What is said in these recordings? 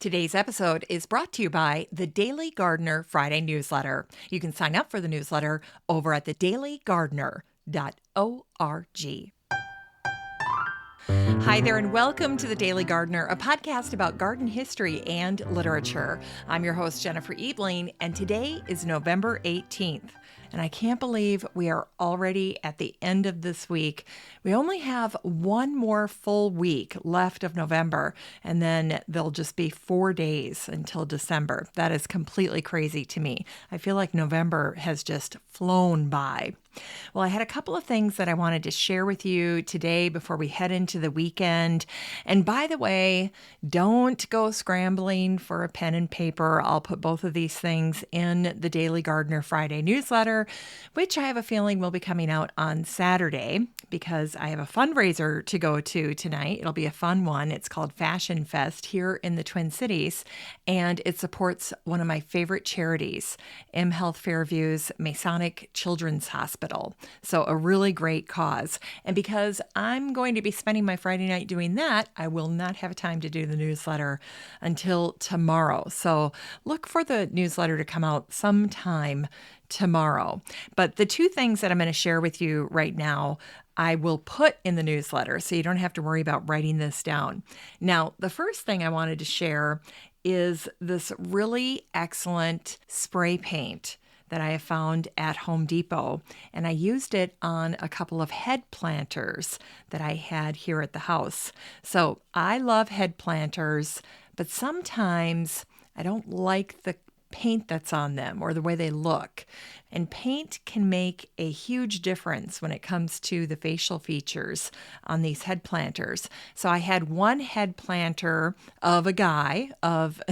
Today's episode is brought to you by the Daily Gardener Friday newsletter. You can sign up for the newsletter over at thedailygardener.org. Hi there, and welcome to The Daily Gardener, a podcast about garden history and literature. I'm your host, Jennifer Ebling, and today is November 18th. And I can't believe we are already at the end of this week. We only have one more full week left of November, and then there'll just be 4 days until December. That is completely crazy to me. I feel like November has just flown by. Well, I had a couple of things that I wanted to share with you today before we head into the weekend. And by the way, don't go scrambling for a pen and paper. I'll put both of these things in the Daily Gardener Friday newsletter, which I have a feeling will be coming out on Saturday because I have a fundraiser to go to tonight. It'll be a fun one. It's called Fashion Fest here in the Twin Cities, and it supports one of my favorite charities, M Health Fairview's Masonic Children's Hospital. So a really great cause. And because I'm going to be spending my Friday night doing that, I will not have time to do the newsletter until tomorrow. So look for the newsletter to come out sometime tomorrow. But the two things that I'm going to share with you right now, I will put in the newsletter, so you don't have to worry about writing this down. Now, the first thing I wanted to share is this really excellent spray paint that I have found at Home Depot, and I used it on a couple of head planters that I had here at the house. So I love head planters, but sometimes I don't like the paint that's on them or the way they look. And paint can make a huge difference when it comes to the facial features on these head planters. So I had one head planter of a guy, of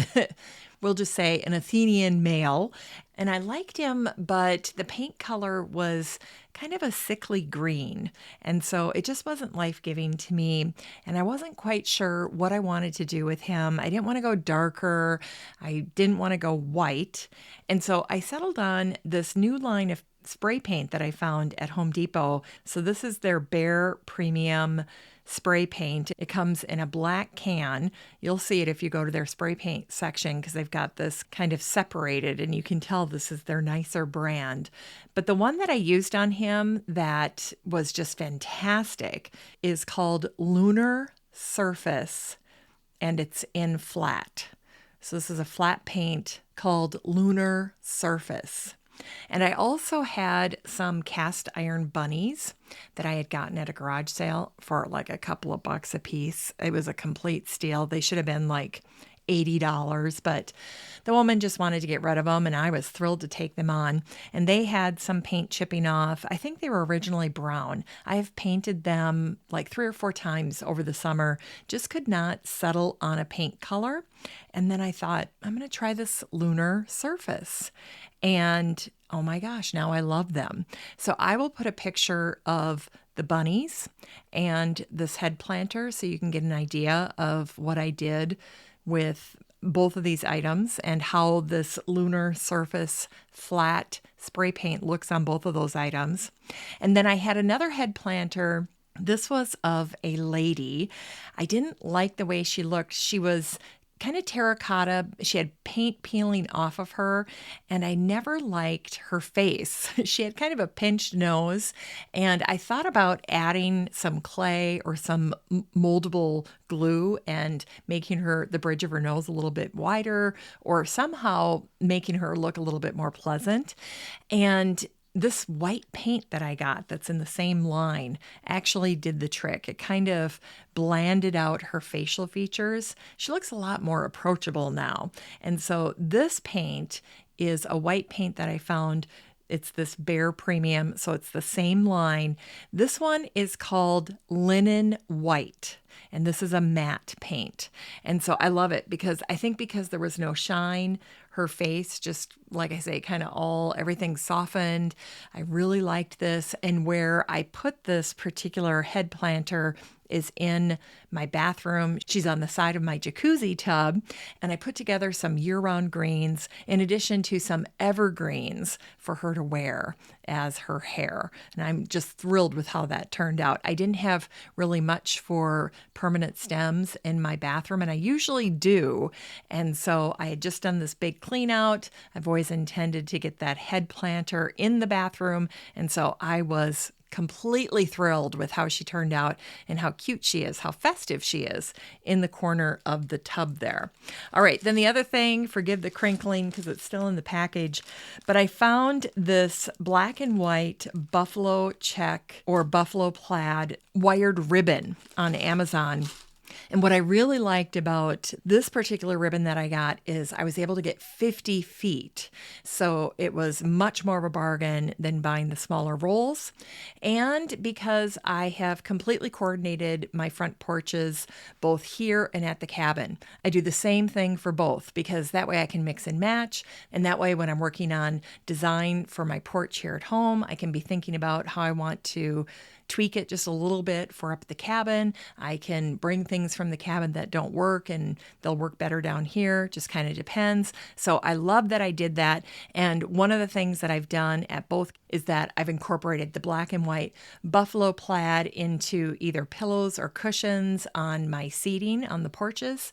we'll just say an Athenian male, and I liked him, but the paint color was kind of a sickly green. And so it just wasn't life-giving to me. And I wasn't quite sure what I wanted to do with him. I didn't want to go darker. I didn't want to go white. And so I settled on this new line of spray paint that I found at Home Depot. So this is their Bare Premium spray paint. It comes in a black can. You'll see it if you go to their spray paint section because they've got this kind of separated and you can tell this is their nicer brand. But the one that I used on him that was just fantastic is called Lunar Surface, and it's in flat. So this is a flat paint called Lunar Surface. And I also had some cast iron bunnies that I had gotten at a garage sale for like a couple of bucks a piece. It was a complete steal. They should have been like $80, but the woman just wanted to get rid of them, and I was thrilled to take them on. And they had some paint chipping off. I think they were originally brown. I have painted them like 3 or 4 times over the summer, just could not settle on a paint color. And then I thought, I'm going to try this Lunar Surface. And oh my gosh, now I love them. So I will put a picture of the bunnies and this head planter so you can get an idea of what I did with both of these items and how this Lunar Surface flat spray paint looks on both of those items. And then I had another head planter. This was of a lady. I didn't like the way she looked. She was kind of terracotta. She had paint peeling off of her, and I never liked her face. She had kind of a pinched nose, and I thought about adding some clay or some moldable glue and making the bridge of her nose a little bit wider, or somehow making her look a little bit more pleasant. And this white paint that I got that's in the same line actually did the trick. It kind of blanded out her facial features. She looks a lot more approachable now. And so this paint is a white paint that I found. It's this Bare Premium, so it's the same line. This one is called Linen White, and this is a matte paint. And so I love it because I think because there was no shine, her face just, like I say, kind of everything softened. I really liked this. And where I put this particular head planter is in my bathroom. She's on the side of my jacuzzi tub, and I put together some year-round greens in addition to some evergreens for her to wear as her hair. And I'm just thrilled with how that turned out. I didn't have really much for permanent stems in my bathroom, and I usually do. And so I had just done this big clean out. I've always intended to get that head planter in the bathroom. And so I was completely thrilled with how she turned out and how cute she is, how festive she is in the corner of the tub there. All right, then the other thing, forgive the crinkling because it's still in the package, but I found this black and white buffalo check or buffalo plaid wired ribbon on Amazon. And what I really liked about this particular ribbon that I got is I was able to get 50 feet. So it was much more of a bargain than buying the smaller rolls. And because I have completely coordinated my front porches both here and at the cabin, I do the same thing for both because that way I can mix and match. And that way when I'm working on design for my porch here at home, I can be thinking about how I want to tweak it just a little bit for up at the cabin. I can bring things from the cabin that don't work and they'll work better down here. Just kind of depends. So I love that I did that. And one of the things that I've done at both is that I've incorporated the black and white buffalo plaid into either pillows or cushions on my seating on the porches.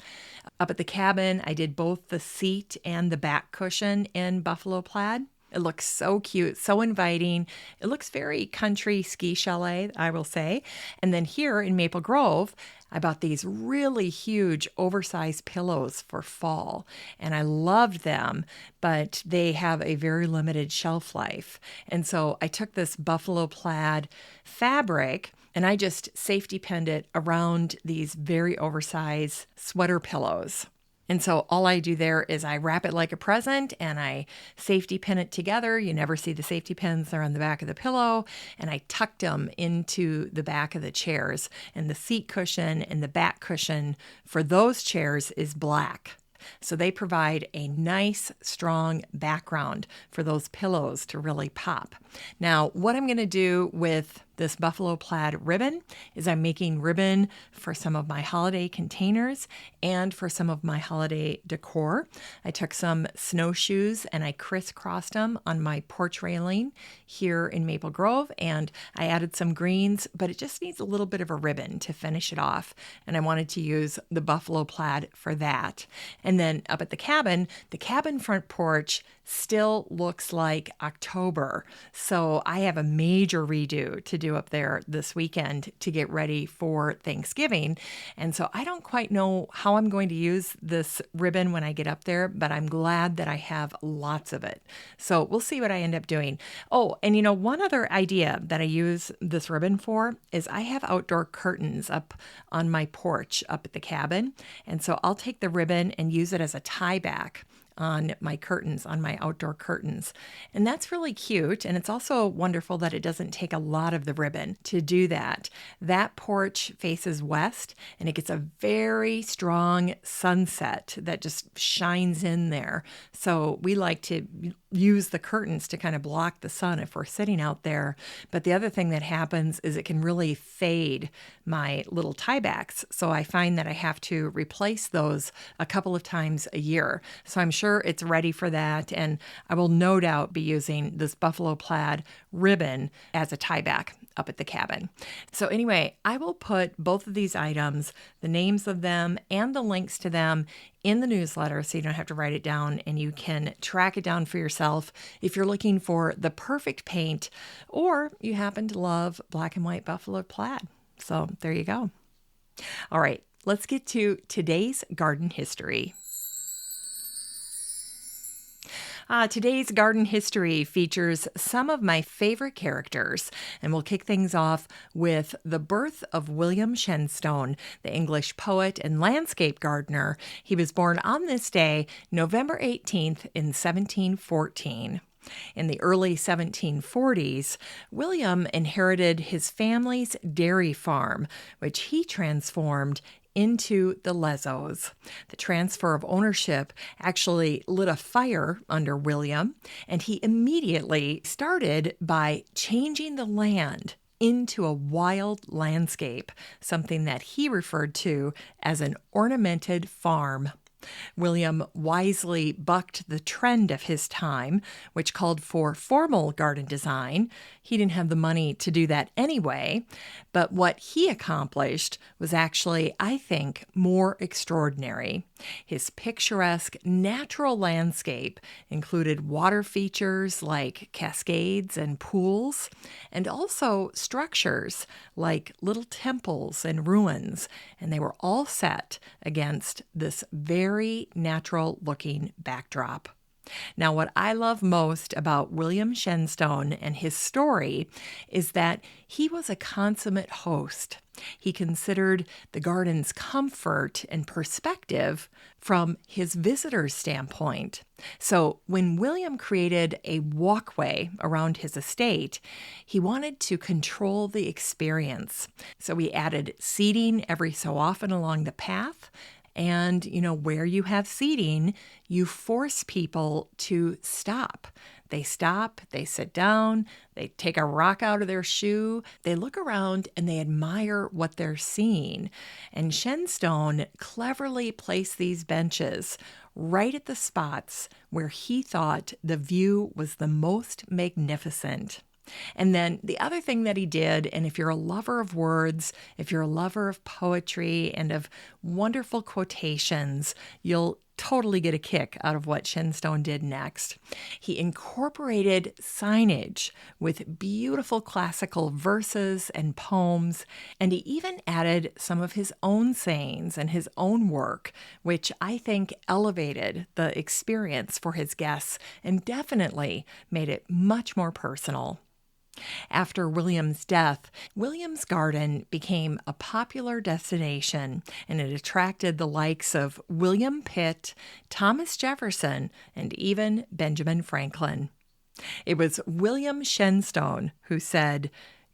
Up at the cabin, I did both the seat and the back cushion in buffalo plaid. It looks so cute, so inviting. It looks very country ski chalet, I will say. And then here in Maple Grove, I bought these really huge oversized pillows for fall, and I loved them, but they have a very limited shelf life. And so I took this buffalo plaid fabric and I just safety pinned it around these very oversized sweater pillows. And so all I do there is I wrap it like a present and I safety pin it together. You never see the safety pins. They're on the back of the pillow. And I tucked them into the back of the chairs. And the seat cushion and the back cushion for those chairs is black. So they provide a nice, strong background for those pillows to really pop. Now, what I'm going to do with this buffalo plaid ribbon is I'm making ribbon for some of my holiday containers and for some of my holiday decor. I took some snowshoes and I crisscrossed them on my porch railing here in Maple Grove, and I added some greens, but it just needs a little bit of a ribbon to finish it off, and I wanted to use the buffalo plaid for that. And then up at the cabin front porch still looks like October. So I have a major redo to do up there this weekend to get ready for Thanksgiving. And so I don't quite know how I'm going to use this ribbon when I get up there, but I'm glad that I have lots of it. So we'll see what I end up doing. Oh, and one other idea that I use this ribbon for is I have outdoor curtains up on my porch up at the cabin. And so I'll take the ribbon and use it as a tie back on my curtains, on my outdoor curtains. And that's really cute. And it's also wonderful that it doesn't take a lot of the ribbon to do that. That porch faces west and it gets a very strong sunset that just shines in there. So we like to use the curtains to kind of block the sun if we're sitting out there. But the other thing that happens is it can really fade my little tiebacks. So I find that I have to replace those a couple of times a year. So I'm sure it's ready for that. And I will no doubt be using this buffalo plaid ribbon as a tieback up at the cabin. So anyway, I will put both of these items, the names of them and the links to them in the newsletter so you don't have to write it down and you can track it down for yourself if you're looking for the perfect paint or you happen to love black and white buffalo plaid. So there you go. All right, let's get to today's garden history. Today's garden history features some of my favorite characters, and we'll kick things off with the birth of William Shenstone, the English poet and landscape gardener. He was born on this day, November 18th in 1714. In the early 1740s, William inherited his family's dairy farm, which he transformed into the Lesquereux. The transfer of ownership actually lit a fire under William, and he immediately started by changing the land into a wild landscape, something that he referred to as an ornamented farm. William wisely bucked the trend of his time, which called for formal garden design. He didn't have the money to do that anyway, but what he accomplished was actually, I think, more extraordinary. His picturesque natural landscape included water features like cascades and pools, and also structures like little temples and ruins, and they were all set against this very natural-looking backdrop. Now, what I love most about William Shenstone and his story is that he was a consummate host. He considered the garden's comfort and perspective from his visitor's standpoint. So when William created a walkway around his estate, he wanted to control the experience. So he added seating every so often along the path. And, where you have seating, you force people to stop. They stop, they sit down, they take a rock out of their shoe, they look around and they admire what they're seeing. And Shenstone cleverly placed these benches right at the spots where he thought the view was the most magnificent. And then the other thing that he did, and if you're a lover of words, if you're a lover of poetry and of wonderful quotations, you'll totally get a kick out of what Shenstone did next. He incorporated signage with beautiful classical verses and poems, and he even added some of his own sayings and his own work, which I think elevated the experience for his guests and definitely made it much more personal. After William's death, William's garden became a popular destination, and it attracted the likes of William Pitt, Thomas Jefferson, and even Benjamin Franklin. It was William Shenstone who said,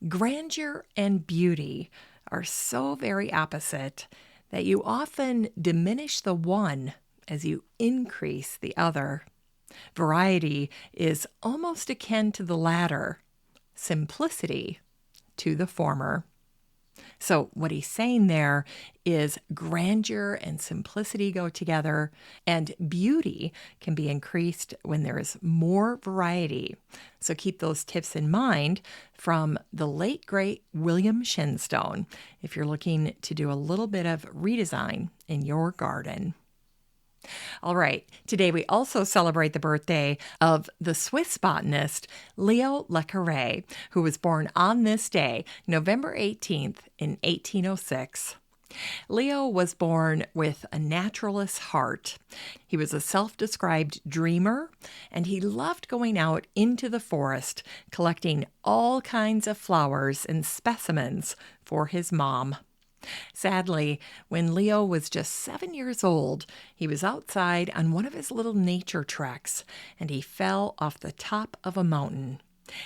"Grandeur and beauty are so very opposite that you often diminish the one as you increase the other. Variety is almost akin to the latter, simplicity to the former." So what he's saying there is grandeur and simplicity go together, and beauty can be increased when there is more variety. So keep those tips in mind from the late, great William Shenstone if you're looking to do a little bit of redesign in your garden. All right, today we also celebrate the birthday of the Swiss botanist Leo Lesquereux, who was born on this day, November 18th, in 1806. Leo was born with a naturalist's heart. He was a self-described dreamer, and he loved going out into the forest, collecting all kinds of flowers and specimens for his mom. Sadly, when Leo was just 7 years old, he was outside on one of his little nature treks, and he fell off the top of a mountain.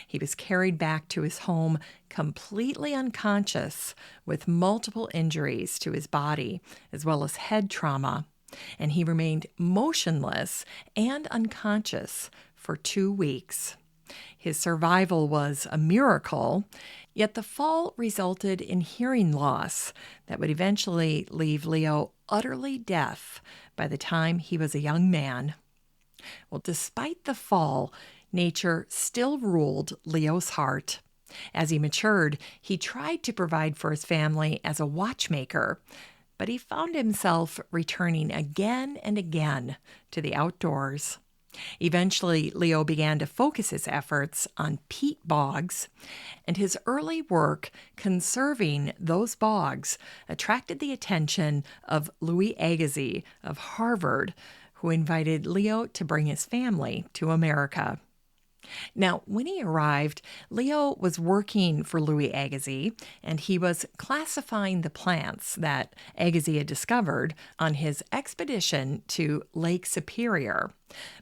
He was carried back to his home completely unconscious, with multiple injuries to his body, as well as head trauma, and he remained motionless and unconscious for 2 weeks. His survival was a miracle, yet the fall resulted in hearing loss that would eventually leave Leo utterly deaf by the time he was a young man. Well, despite the fall, nature still ruled Leo's heart. As he matured, he tried to provide for his family as a watchmaker, but he found himself returning again and again to the outdoors. Eventually, Leo began to focus his efforts on peat bogs, and his early work conserving those bogs attracted the attention of Louis Agassiz of Harvard, who invited Leo to bring his family to America. Now, when he arrived, Leo was working for Louis Agassiz, and he was classifying the plants that Agassiz had discovered on his expedition to Lake Superior.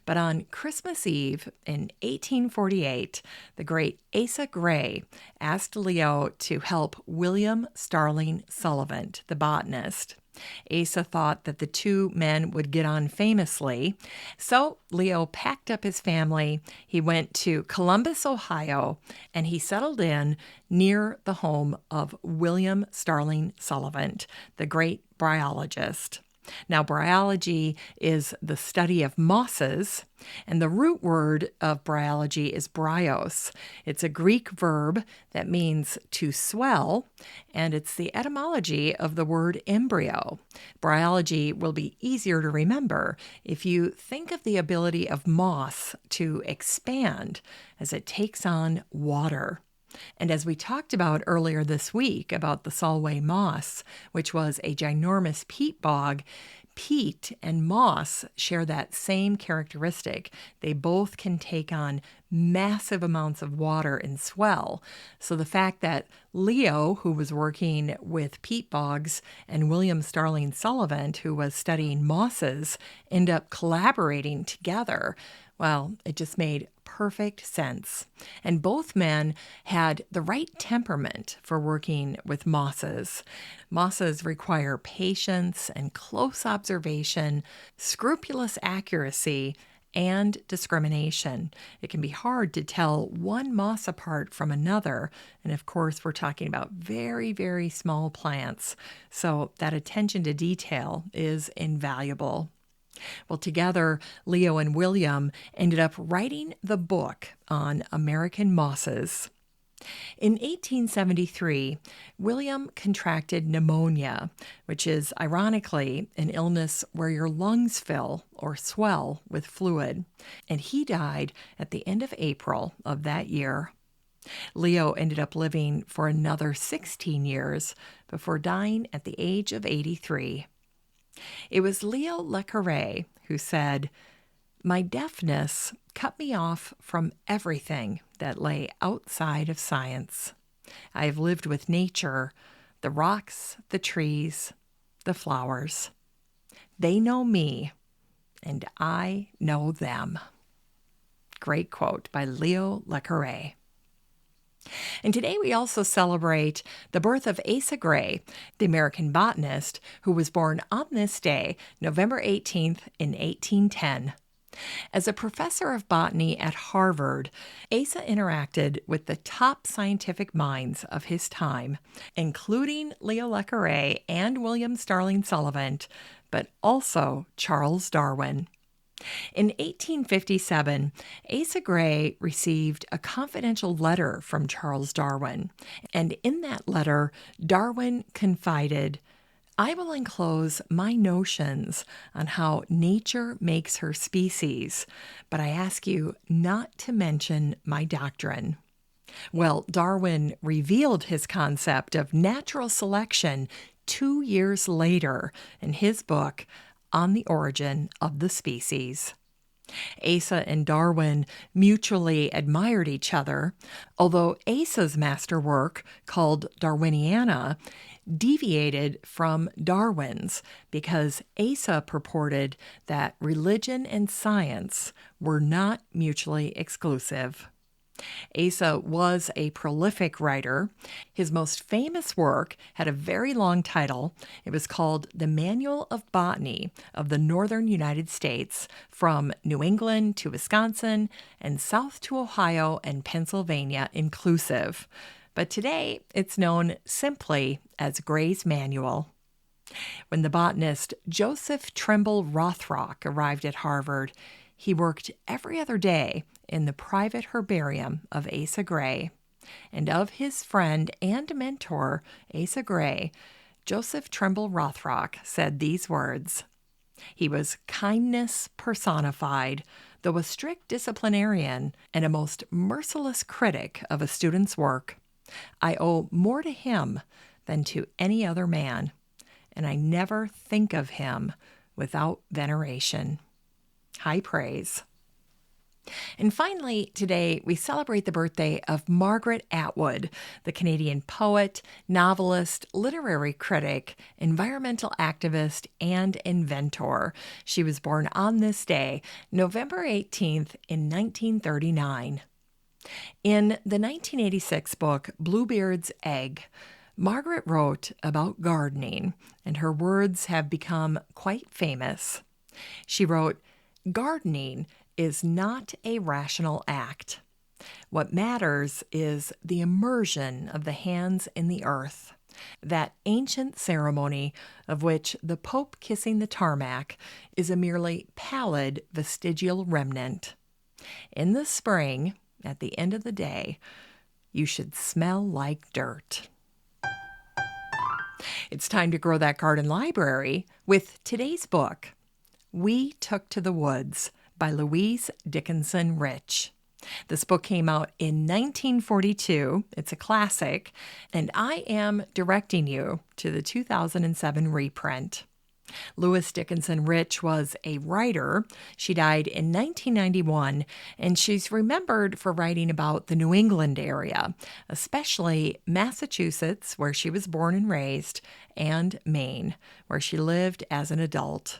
But on Christmas Eve in 1848, the great Asa Gray asked Leo to help William Starling Sullivan, the botanist. Asa thought that the two men would get on famously, so Leo packed up his family. He went to Columbus, Ohio, and he settled in near the home of William Starling Sullivan, the great bryologist. Now, bryology is the study of mosses, and the root word of bryology is bryos. It's a Greek verb that means to swell, and it's the etymology of the word embryo. Bryology will be easier to remember if you think of the ability of moss to expand as it takes on water. And as we talked about earlier this week about the Solway moss, which was a ginormous peat bog, peat and moss share that same characteristic. They both can take on massive amounts of water and swell. So the fact that Leo, who was working with peat bogs, and William Starling Sullivan, who was studying mosses, end up collaborating together, well, it just made perfect sense. And both men had the right temperament for working with mosses. Mosses require patience and close observation, scrupulous accuracy, and discrimination. It can be hard to tell one moss apart from another. And of course, we're talking about very, very small plants. So that attention to detail is invaluable. Well, together, Leo and William ended up writing the book on American mosses. In 1873, William contracted pneumonia, which is ironically an illness where your lungs fill or swell with fluid, and he died at the end of April of that year. Leo ended up living for another 16 years before dying at the age of 83. It was Leo Lesquereux who said, "My deafness cut me off from everything that lay outside of science. I have lived with nature, the rocks, the trees, the flowers. They know me, and I know them." Great quote by Leo Lesquereux. And today we also celebrate the birth of Asa Gray, the American botanist who was born on this day, November 18th, in 1810. As a professor of botany at Harvard, Asa interacted with the top scientific minds of his time, including Leo Lesquereux and William Starling Sullivan, but also Charles Darwin. In 1857, Asa Gray received a confidential letter from Charles Darwin, and in that letter, Darwin confided, "I will enclose my notions on how nature makes her species, but I ask you not to mention my doctrine." Well, Darwin revealed his concept of natural selection 2 years later in his book, On the Origin of the Species. Asa and Darwin mutually admired each other, although Asa's masterwork, called Darwiniana, deviated from Darwin's because Asa purported that religion and science were not mutually exclusive. Asa was a prolific writer. His most famous work had a very long title. It was called The Manual of Botany of the Northern United States, from New England to Wisconsin and south to Ohio and Pennsylvania inclusive. But today it's known simply as Gray's Manual. When the botanist Joseph Trumbull Rothrock arrived at Harvard, he worked every other day in the private herbarium of Asa Gray. And of his friend and mentor, Asa Gray, Joseph Trumbull Rothrock said these words: "He was kindness personified, though a strict disciplinarian and a most merciless critic of a student's work. I owe more to him than to any other man, and I never think of him without veneration." High praise. And finally, today we celebrate the birthday of Margaret Atwood, the Canadian poet, novelist, literary critic, environmental activist, and inventor. She was born on this day, November 18th, in 1939. In the 1986 book, Bluebeard's Egg, Margaret wrote about gardening, and her words have become quite famous. She wrote, "Gardening is not a rational act. What matters is the immersion of the hands in the earth. That ancient ceremony of which the Pope kissing the tarmac is a merely pallid vestigial remnant. In the spring, at the end of the day, you should smell like dirt. It's time to grow that garden library with today's book, We Took to the Woods by Louise Dickinson Rich. This book came out in 1942. It's a classic, and I am directing you to the 2007 reprint. Louise Dickinson Rich was a writer. She died in 1991, and she's remembered for writing about the New England area, especially Massachusetts, where she was born and raised, and Maine, where she lived as an adult.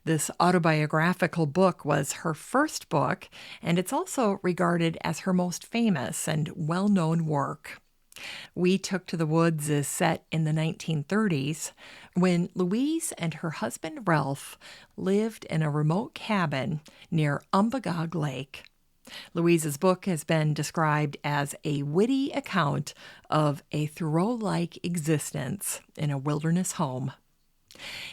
This autobiographical book was her first book, and it's also regarded as her most famous and well-known work. We Took to the Woods is set in the 1930s when Louise and her husband Ralph lived in a remote cabin near Umbagog Lake. Louise's book has been described as a witty account of a Thoreau-like existence in a wilderness home.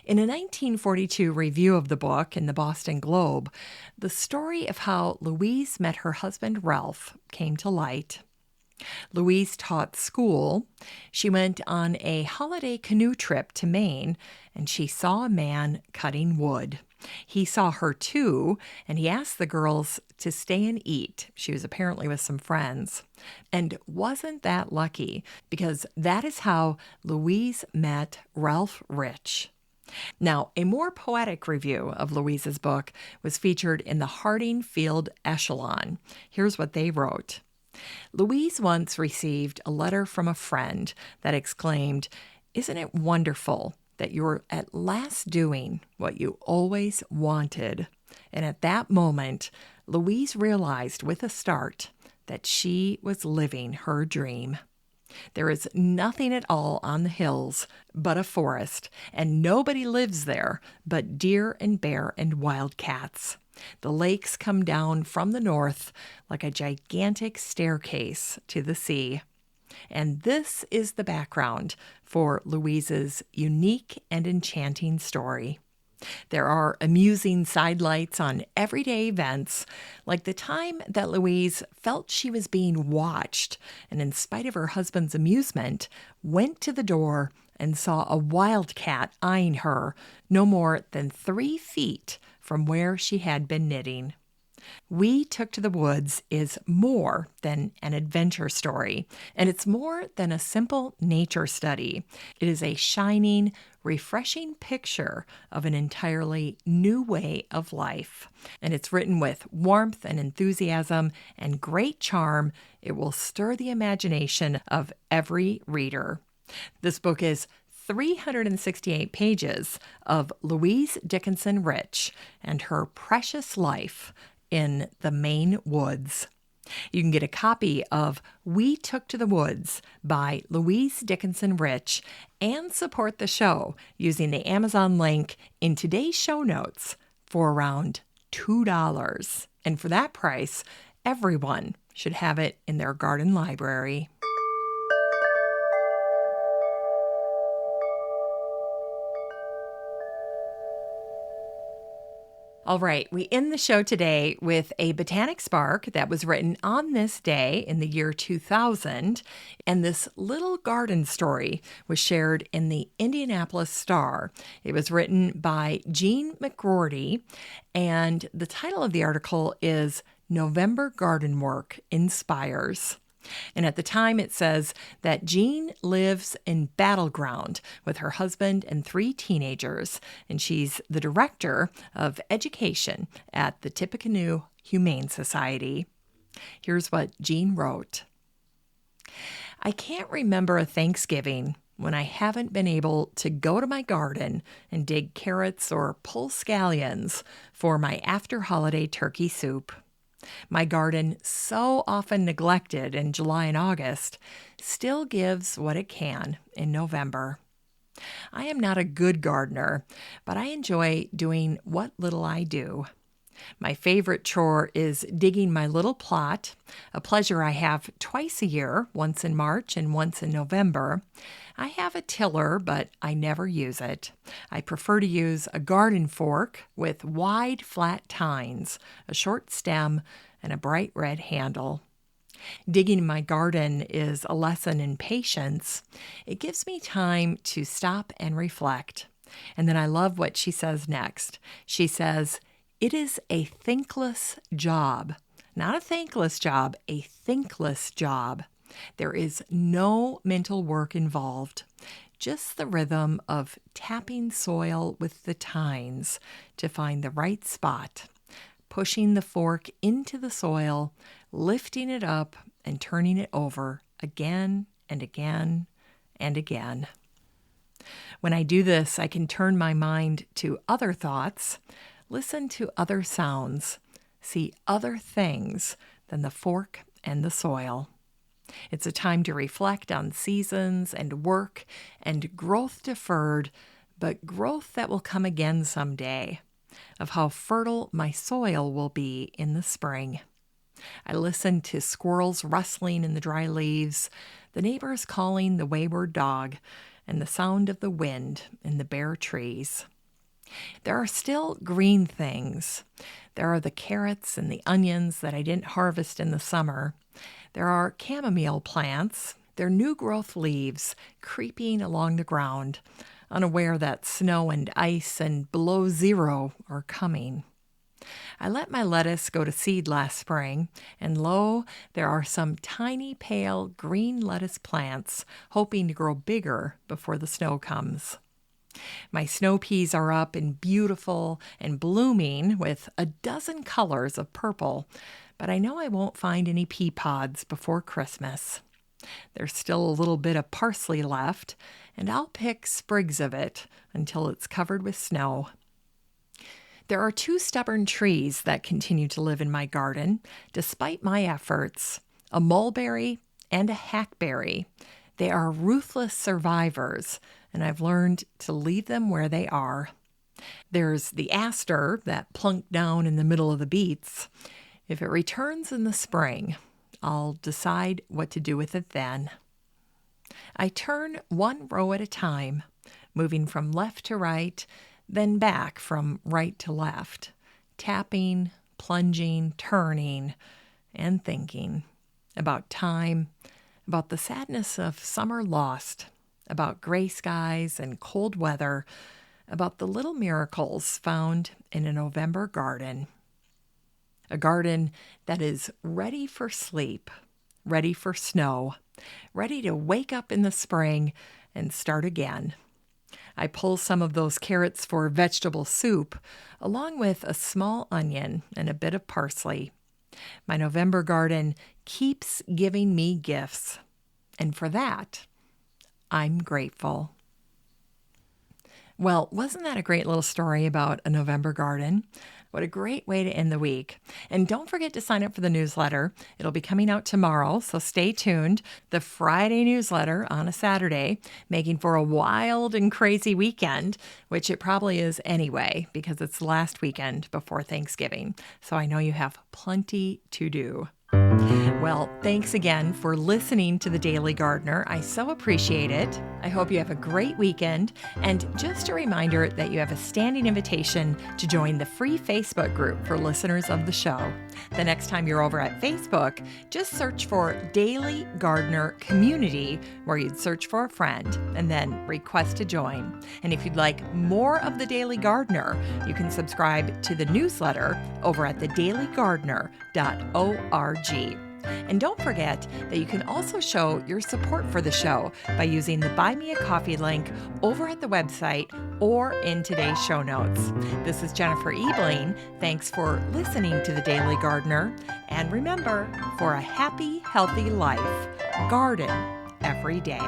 In a 1942 review of the book in the Boston Globe, the story of how Louise met her husband Ralph came to light. Louise taught school. She went on a holiday canoe trip to Maine, and she saw a man cutting wood. He saw her too, and he asked the girls to stay and eat. She was apparently with some friends. And wasn't that lucky? Because that is how Louise met Ralph Rich. Now, a more poetic review of Louise's book was featured in the Harding Field Echelon. Here's what they wrote. Louise once received a letter from a friend that exclaimed, "Isn't it wonderful that you're at last doing what you always wanted?" And at that moment, Louise realized with a start that she was living her dream. There is nothing at all on the hills but a forest, and nobody lives there but deer and bear and wildcats. The lakes come down from the north like a gigantic staircase to the sea. And this is the background for Louise's unique and enchanting story. There are amusing sidelights on everyday events, like the time that Louise felt she was being watched, and in spite of her husband's amusement, went to the door and saw a wildcat eyeing her no more than 3 feet from where she had been knitting. We Took to the Woods is more than an adventure story, and it's more than a simple nature study. It is a shining, refreshing picture of an entirely new way of life. And it's written with warmth and enthusiasm and great charm. It will stir the imagination of every reader. This book is 368 pages of Louise Dickinson Rich and her precious life in the Maine woods. You can get a copy of We Took to the Woods by Louise Dickinson Rich and support the show using the Amazon link in today's show notes for around $2. And for that price, everyone should have it in their garden library. All right, we end the show today with a Botanic Spark that was written on this day in the year 2000, and this little garden story was shared in the Indianapolis Star. It was written by Jean McGroarty, and the title of the article is November Garden Work Inspires. And at the time, it says that Jean lives in Battleground with her husband and 3 teenagers, and she's the director of education at the Tippecanoe Humane Society. Here's what Jean wrote. I can't remember a Thanksgiving when I haven't been able to go to my garden and dig carrots or pull scallions for my after-holiday turkey soup. My garden, so often neglected in July and August, still gives what it can in November. I am not a good gardener, but I enjoy doing what little I do. My favorite chore is digging my little plot, a pleasure I have twice a year, once in March and once in November. I have a tiller, but I never use it. I prefer to use a garden fork with wide, flat tines, a short stem, and a bright red handle. Digging in my garden is a lesson in patience. It gives me time to stop and reflect. And then I love what she says next. She says, "It is a thinkless job." Not a thankless job, a thinkless job. There is no mental work involved, just the rhythm of tapping soil with the tines to find the right spot, pushing the fork into the soil, lifting it up, and turning it over again and again and again. When I do this, I can turn my mind to other thoughts, listen to other sounds, see other things than the fork and the soil. It's a time to reflect on seasons and work and growth deferred, but growth that will come again someday, of how fertile my soil will be in the spring. I listen to squirrels rustling in the dry leaves, the neighbors calling the wayward dog, and the sound of the wind in the bare trees. There are still green things. There are the carrots and the onions that I didn't harvest in the summer. There are chamomile plants, their new growth leaves creeping along the ground, unaware that snow and ice and below zero are coming. I let my lettuce go to seed last spring, and lo, there are some tiny pale green lettuce plants hoping to grow bigger before the snow comes. My snow peas are up and beautiful and blooming with a dozen colors of purple, but I know I won't find any pea pods before Christmas. There's still a little bit of parsley left, and I'll pick sprigs of it until it's covered with snow. There are 2 stubborn trees that continue to live in my garden, despite my efforts, a mulberry and a hackberry. They are ruthless survivors, and I've learned to leave them where they are. There's the aster that plunked down in the middle of the beets. If it returns in the spring, I'll decide what to do with it then. I turn one row at a time, moving from left to right, then back from right to left, tapping, plunging, turning, and thinking about time, about the sadness of summer lost, about gray skies and cold weather, about the little miracles found in a November garden. A garden that is ready for sleep, ready for snow, ready to wake up in the spring and start again. I pull some of those carrots for vegetable soup, along with a small onion and a bit of parsley. My November garden keeps giving me gifts, and for that, I'm grateful. Well, wasn't that a great little story about a November garden? What a great way to end the week. And don't forget to sign up for the newsletter. It'll be coming out tomorrow, so stay tuned. The Friday newsletter on a Saturday, making for a wild and crazy weekend, which it probably is anyway, because it's the last weekend before Thanksgiving. So I know you have plenty to do. Well, thanks again for listening to The Daily Gardener. I so appreciate it. I hope you have a great weekend. And just a reminder that you have a standing invitation to join the free Facebook group for listeners of the show. The next time you're over at Facebook, just search for Daily Gardener Community, where you'd search for a friend and then request to join. And if you'd like more of The Daily Gardener, you can subscribe to the newsletter over at thedailygardener.org. And don't forget that you can also show your support for the show by using the Buy Me a Coffee link over at the website or in today's show notes. This is Jennifer Ebling. Thanks for listening to The Daily Gardener. And remember, for a happy, healthy life, garden every day.